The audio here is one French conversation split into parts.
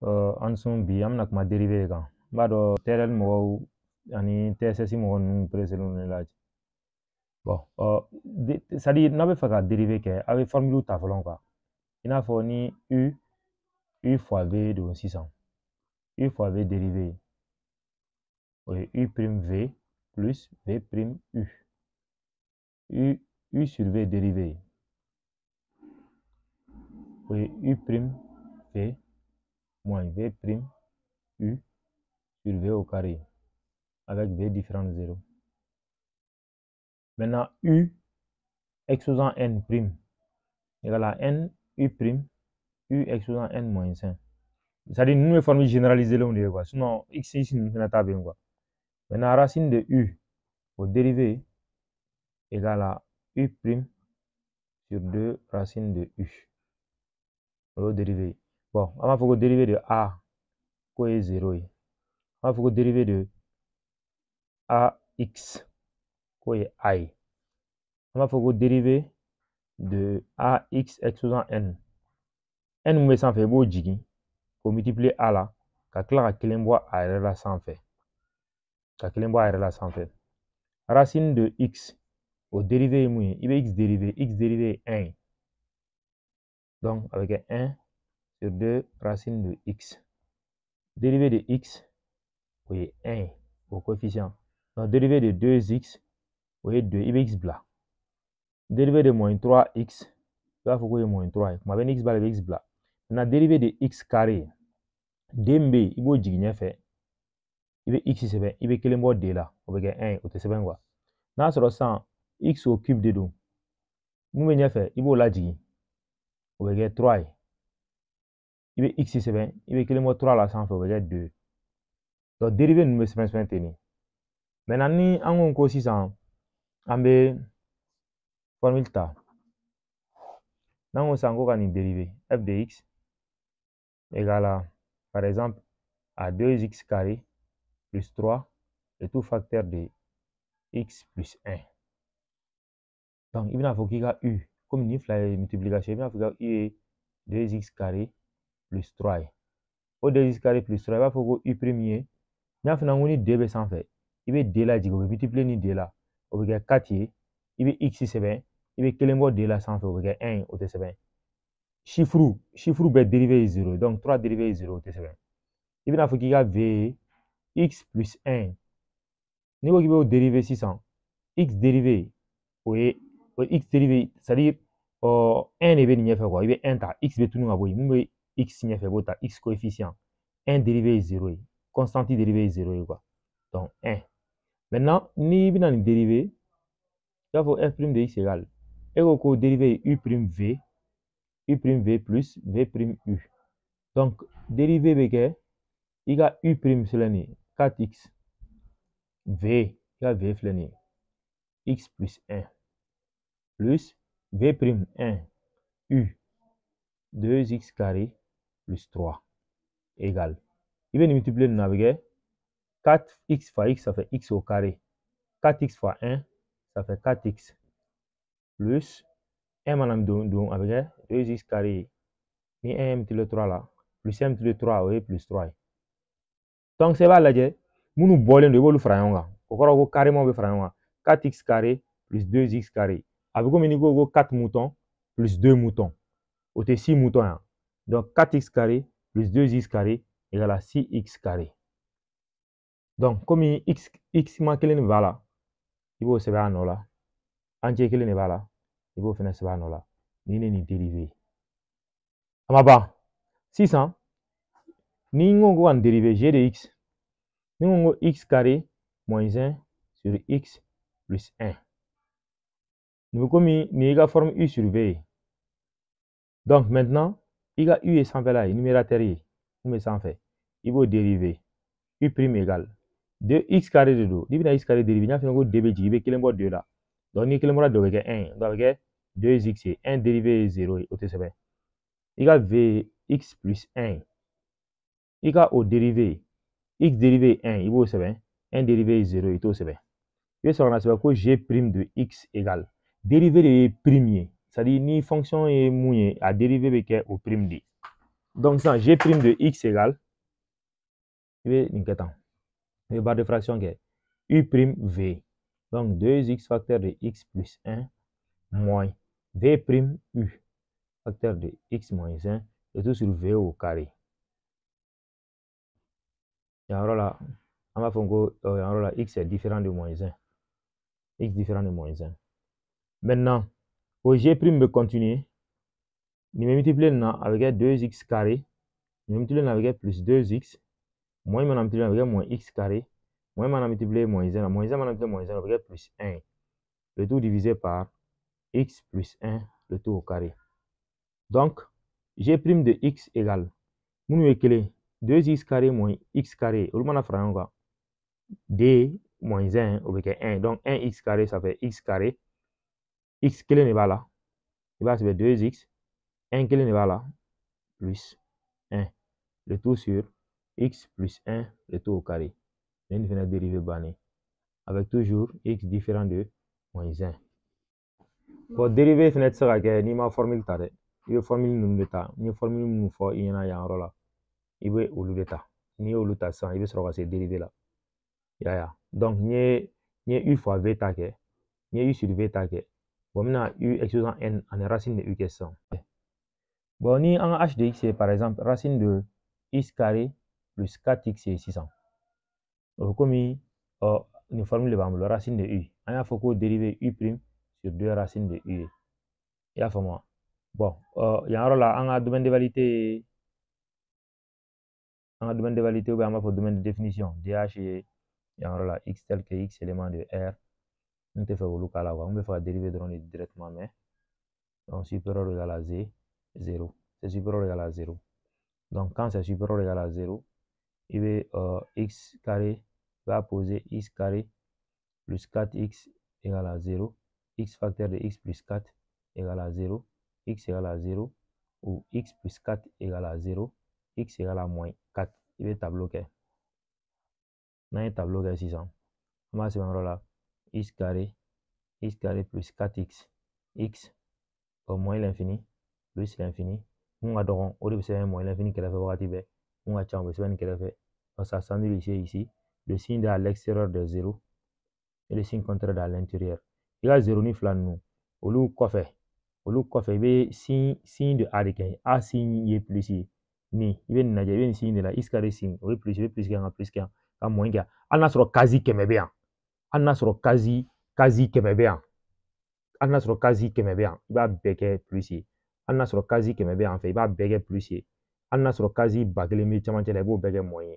an sun bi amna kuma dérivé kan bado TRL mo ani TSS mo nun précédent laaj bon c'est-à-dire n'a be fɛ ka dérivé kɛ a be formule ta fɔlɔ quoi i n'a fɔ ni u fois v don sisan u fois v dérivé o ye u prime v plus v prime u sur v dérivé o ye u prime v moins v prime u sur v au carré avec v différent de 0. Maintenant, u exposant n prime égale à n u prime u exposant n moins 1. C'est-à-dire, nous nous formule généralisée là, quoi. Sinon, x ici, nous faisons ta bien, quoi. Maintenant, racine de u au dérivé égale à u prime sur 2 racine de u au dérivé. Bon, on va faire le dérivé de a, quoi est 0. On va faire le dérivé de ax, quoi est i. On va faire le dérivé de ax exposant n. N nous met sans faire beau jigi. Pour multiplier a là, ka tila ka kelen bɔ a yɛrɛ la sanfɛ. Ka kelen bɔ a yɛrɛ la sanfɛ. Racine de x au dérivé est mun ye? I bɛ x dérivé est 1. Donc, avec 1 sur 2 racine de x. Dérivé de x, o ye 1 au coefficient. Donc, dérivé de 2x, o ye 2. I bɛ x bila. Dérivé de moins 3x, i b'a fɔ k'o ye moins 3 ye. Kuma bɛ ni x b'a la i bɛ x bila. Maintenant, dérivé de x carré, d min bɛ yen i b'o jigin ɲɛfɛ. I bɛ x sɛbɛn i bɛ kelen bɔ d la o bɛ kɛ 1 o tɛ sɛbɛn quoi. N'a sɔrɔ sisan x au cube de don mun bɛ ɲɛfɛ i b'o lajigin o bɛ kɛ 3 ye. I bɛ x sɛbɛn i bɛ kelen bɔ 3 la sanfɛ o bɛ kɛ 2. Donc dérivé ninnu bɛ sɛbɛn ten de. Maintenant ni an ko sisan an bɛ formule ta n'an ko sisan ko ka nin dérivé f de x égale à par exemple à 2x carré plus 3 et tout facteur de x plus 1. Donc, il bɛna fɔ k'i ka u comme nin fila ye multiplication i bɛna fɔ k'i ka u ye 2x carré plus 3 ye. O 2x carré plus 3 i b'a fɔ ko u prime ye. N y'a f'i ɲɛna ko ni d bɛ sanfɛ i bɛ d lajigin o bɛ multiplier ni d la o bɛ kɛ 4 ye. I bɛ x sɛbɛn i bɛ kelen bɔ d la sanfɛ o bɛ kɛ 1 ye o tɛ sɛbɛn. Chiffre bɛɛ dérivé ye 0 donc 3 dérivé ye 0 o tɛ sɛbɛn. I bɛna fɔ k'i ka v ye x plus 1. N'i ko k'i b'o dérivé sisan x dérivé o ye x dérivé c'est-à-dire 1 de bɛ nin ɲɛfɛ quoi i bɛ 1 ta x bɛ tunun ka bɔ yen mun bɛ x ɲɛfɛ i b'o ta x coefficient 1 dérivé ye 0 ye constante dérivé ye 0 ye quoi donc 1. Maintenant n'i bɛna nin dérivé i b'a fɔ f prime de x égale e ko k'o dérivé ye u prime v plus v prime u donc dérivé bɛ kɛ i ka u prime filɛ nin ye 4x v i ka v filɛ nin ye x plus 1 plus v prime 1 u 2x carré plus 3 égale. Il va multiplier nous avec 4x fois x, ça fait x au carré. 4x fois 1, ça fait 4x. Plus 1 madame donc avec 2x carré. Ni 1 multiplié 3 là. Plus 1 multiplié 3, oui, plus 3. Donc c'est pas là, nous bolons de bol frayonga. Au corps, carrément, frayonga. 4x carré plus 2x carré. Avec comme il 4 moutons plus 2 moutons. Ou 6 moutons. Hein. Donc 4x carré plus 2x carré égale à 6x carré. Donc comme x manque les va là, il faut se faire un là. Entier que les va là, il faut faire se faire un là. Ni ni dérivé. Amaba 600. Ni on dérivé g de x. Ni on x carré moins 1 sur x plus 1. Nous comme ni la forme u sur v. Donc maintenant, il a u est sans fait là, numérateur y, mais sans fait. Il faut dériver u prime égale 2x carré de 2. Il y a x carré dérivé, il y a 2b, il y a 2 là. Donc il y a 2 avec 1, donc avec 2x, 1 dérivé est 0, il y a v x plus 1. Il y a au dérivé, x dérivé 1, il y a 1 dérivé est 0, il y a il y a que g prime de x égale dérivé de premier. C'est-à-dire ni fonction est mouillée à dérivé avec au prime d. Donc, ça, g' de x égale, le barre de fraction qui est u'(v). Donc, 2x facteur de x plus 1 moins v'(u) facteur de x moins 1, et tout sur v au carré. Et alors là, on va faire x est différent de moins 1. X différent de moins 1. Maintenant, au g' me continuer, nous multiplier avec 2x carré, nous multiplier avec plus 2x, moins on multiplier avec moins x carré, moins on multiplier moins 1, moins 1 on multiplier moins 1 avec plus 1. Le tout divisé par x plus 1, le tout au carré. Donc, g' de x égale, nous écrivons 2x carré moins x carré, on va faire quoi? D moins 1 avec 1. Donc, 1x carré, ça fait x carré. X qui est là, il va se faire 2x. 1 qui est là, plus 1. Le tout sur x plus 1, le tout au carré. Une fenêtre dérivée bannie. Avec toujours x différent de moins 1. Bon, dérivée fenêtre sera que ni ma formule tare. Il formule nous l'état. Ni formule nous faut il y en a un rôle là. Il veut au l'état. Ni au l'état sans, il veut sera ces dérivés là. Ya. Donc, ni u fois v taquet. Ni u sur v taquet. Bon, maintenant, u exposant n en racine de u qui est 100. Bon, ni en h de x c'est par exemple racine de x carré plus 4x c'est 600. Donc, comme une formule de racine de u. On a fait dériver u' sur 2 racines de u. Il y a fait moi. Bon, il y a un rôle là, on a domaine de validité. On a domaine de validité ou bien on a fait domaine de définition. DH, il y a un rôle là, x tel que x élément de R. On te fait au local là, on peut faire dériver directement, mais donc supérieur ou égal à z, 0. C'est supérieur ou égal à 0. Donc, quand c'est supérieur ou égal à 0, il va x carré va poser x carré plus 4x égale à 0, x facteur de x plus 4 égale à 0, x égale à 0, ou x plus 4 égale à 0, x égale à moins 4. Il va tableau que. Dans un tableau que 600. On va se mettre là, x carré plus 4x, x au moins l'infini, plus l'infini. On va donc, au début, c'est moins l'infini qui a fait, on va changer, qui a fait. Ça s'annule ici, le signe est à l'extérieur de 0 et le signe contraire à l'intérieur. Il y a 0 ni flan nous. Au lieu il signe de a de 15. A signe y est plus ni. Il y a signe de la x carré signe. Oui, plus qu'un, à moins qu'un. On a sur quasi que me bien. On a sur quasi que me bien. On a sur quasi que me bien. Il va béquer plus ici. On a sur quasi que me bien en fait. Il va béquer plus ici. On a sur quasi baguer les chaman il va béquer moyen.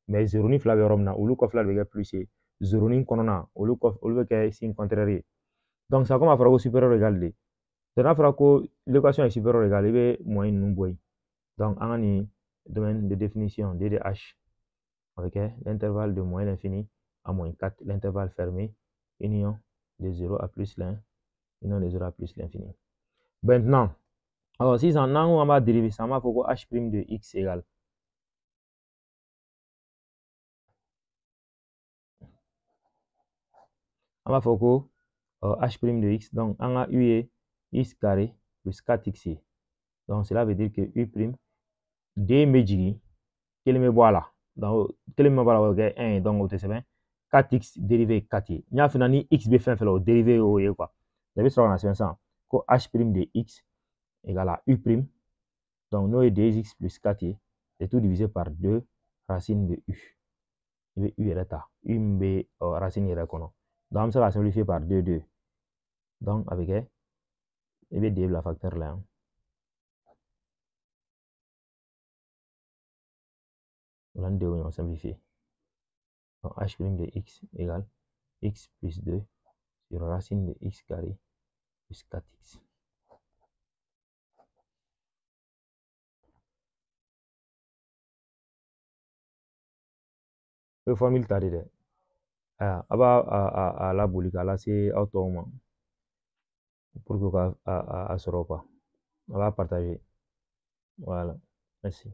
Mais 0 ni flan verom na. Au lieu que béquer plus ici. 0 ni konona. Au lieu que signe contraire. Donc, ça comme à faire au supérieur égal de. Donc, à faire que l'équation est supérieure ou égale, il y a moins de nombre. Donc, on a un domaine de définition d de h avec l'intervalle de moins l'infini à moins 4, l'intervalle fermé, union de 0 à plus l'1, union de 0 à plus l'infini. Maintenant, alors si on va dériver ça, on va faire que h' de x égale. On va faire que h' de x, donc on a u x carré plus 4x. Donc, cela veut dire que u', d méjigi, quel me voilà. Donc, quel me voilà, 1, donc, au TC20, 4x dérivé 4. Il y a finalement x b fin, dérivé au quoi. Vous avez sur la 500, que h' de x égale à u'. Donc, nous, 2x plus 4, c'est tout divisé par 2 racine de u. U est là, u b racine est là. Donc, ça va simplifier par 2, 2. Donc, avec d la facteur là. Voilà, on va simplifier. Donc, h' de x égale x plus 2 sur racine de x carré plus 4x. Le formule tari de. À la boulique, là, c'est autonome. Pour que à sera pas. On va partager. Voilà. Merci.